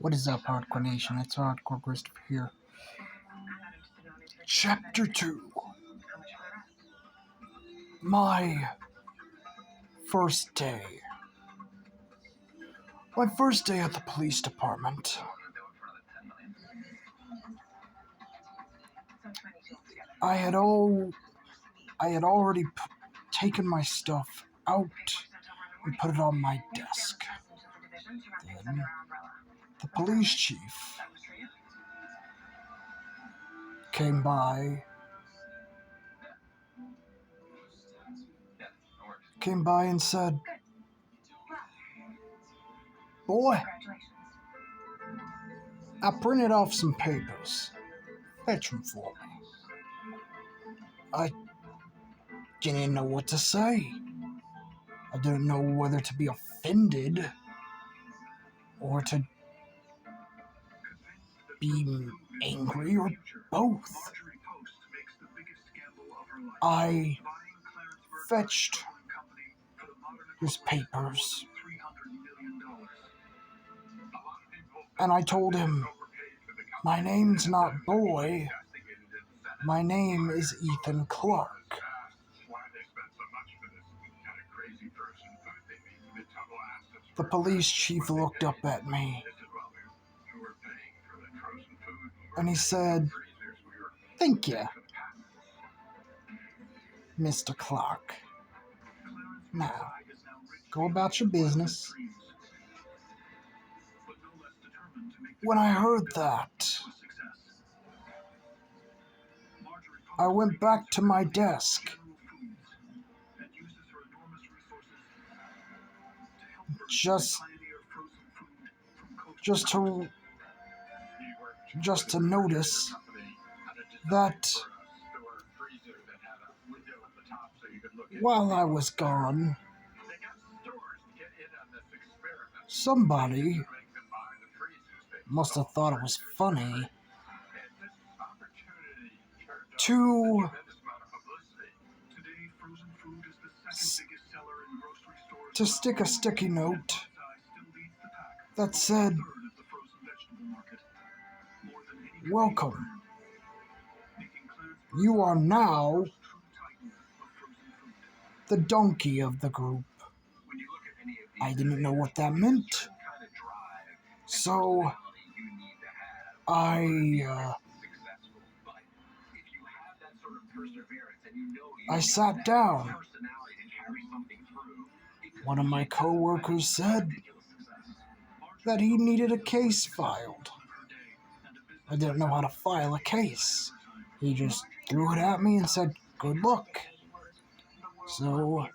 What is up, Hardcore Nation? It's Hardcore Christopher here. Chapter 2. My first day. My first day at the police department. I had already taken my stuff out and put it on my desk. Then the police chief came by and said, "Boy, I printed off some papers. Fetch them for me." I didn't know what to say. I didn't know whether to be offended or to be angry or both. I fetched his papers and I told him, "My name's not Boy, my name is Ethan Clark." The police chief looked up at me and he said, "Thank you, Mr. Clark. Now, go about your business." When I heard that, I went back to my desk. Just to notice that while I was gone, somebody must have thought it was funny to stick a sticky note that said, "Welcome. You are now the donkey of the group." I didn't know what that meant, so I sat down. One of my co-workers said that he needed a case filed. I didn't know how to file a case. He just threw it at me and said, "Good luck." So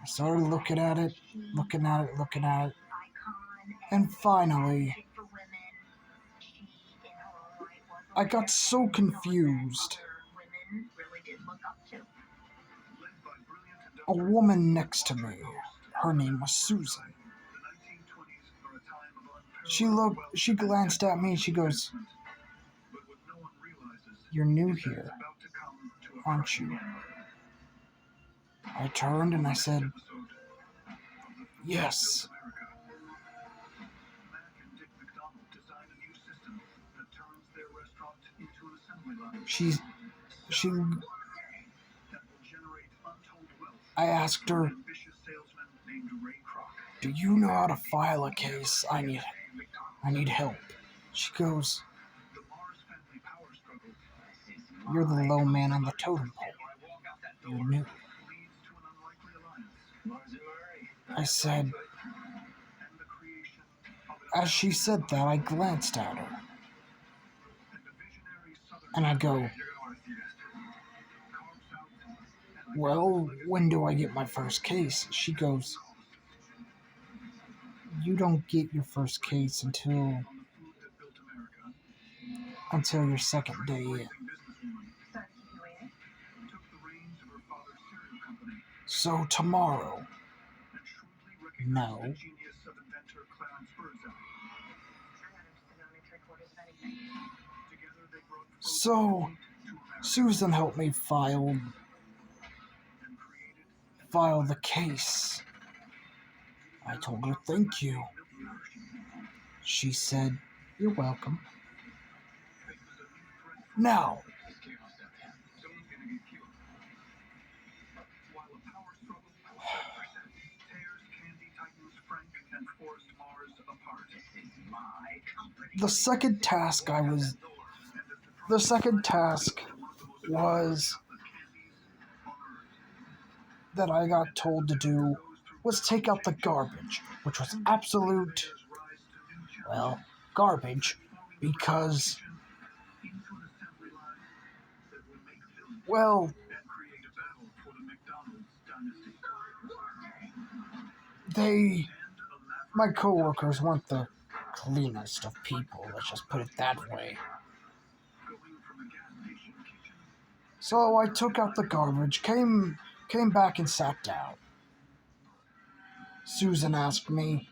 I started looking at it, and finally, I got so confused. A woman next to me, her name was Susan. She glanced at me and she goes, "You're new here, aren't you?" I turned and I said, "Yes." I asked her, "Do you know how to file a case? I need help." She goes, "You're the low man on the totem pole. You're new." I said, as she said that, I glanced at her. And I go, "Well, when do I get my first case?" She goes, "You don't get your first case until your second day in. So tomorrow." No. So Susan helped me file the case. I told her thank you. She said, You're welcome. Now, the second task I was. The second task was that I got told to do was take out the garbage, which was absolute, well, garbage, because, well, they, my coworkers weren't the cleanest of people, let's just put it that way. So I took out the garbage, came back and sat down. Susan asked me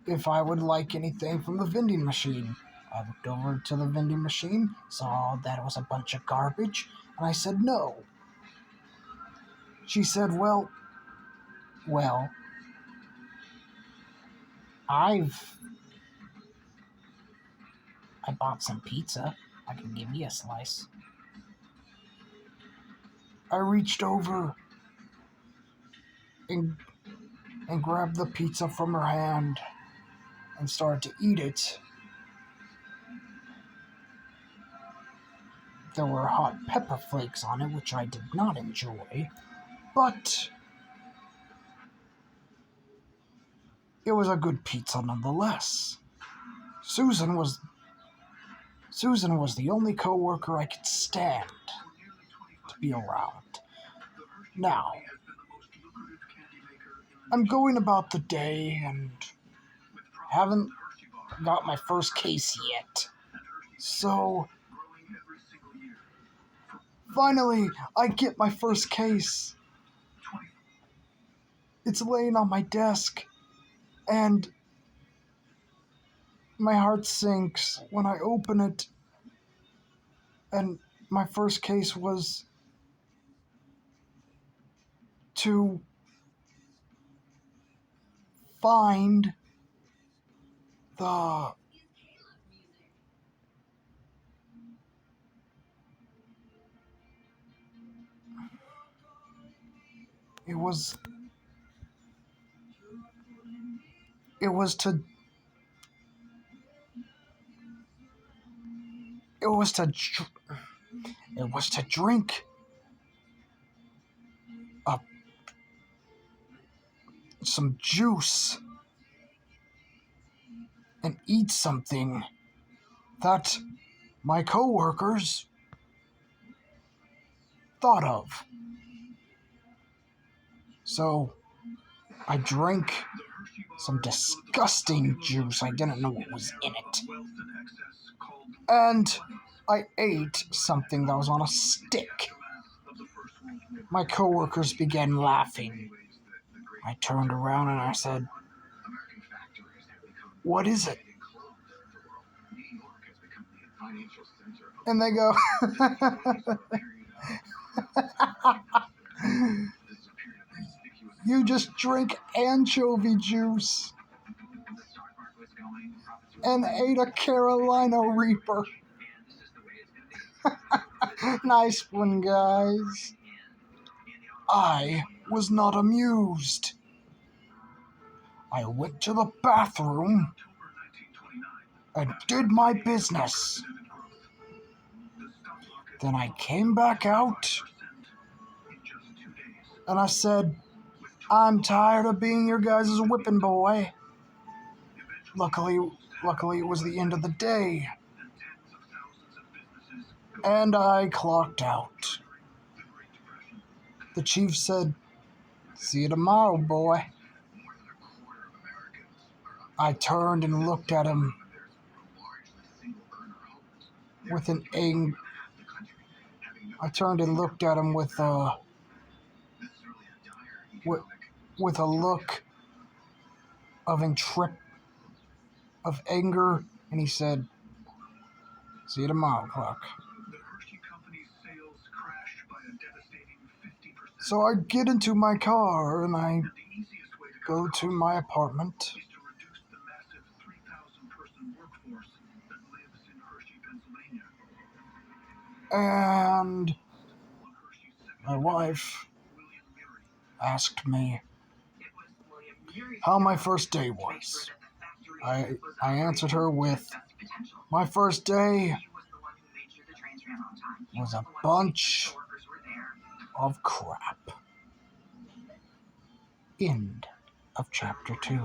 if I would like anything from the vending machine. I looked over to the vending machine, saw that it was a bunch of garbage, and I said no. She said, well, I bought some pizza. I can give you a slice. I reached over and grabbed the pizza from her hand and started to eat it. There were hot pepper flakes on it, which I did not enjoy, but it was a good pizza nonetheless. Susan was the only coworker I could stand to be around. Now, I'm going about the day and haven't got my first case yet. So, finally, I get my first case. It's laying on my desk, and my heart sinks when I open it. And my first case was to find the it was it was to it was to it was to drink some juice and eat something that my coworkers thought of. So I drank some disgusting juice. I didn't know what was in it. And I ate something that was on a stick. My coworkers began laughing. I turned around and I said, "What is it?" And they go, "You just drink anchovy juice and ate a Carolina Reaper." Nice one, guys. I was not amused. I went to the bathroom and did my business. Then I came back out and I said, "I'm tired of being your guys' whipping boy." Luckily it was the end of the day. And I clocked out. The chief said, "See you tomorrow, boy." I turned and looked at him with an I turned and looked at him with a look of of anger, and he said, "See you tomorrow, Clark." So I get into my car and I go to my apartment. And my wife asked me how my first day was. I answered her with, my first day was a bunch of crap. End of chapter 2.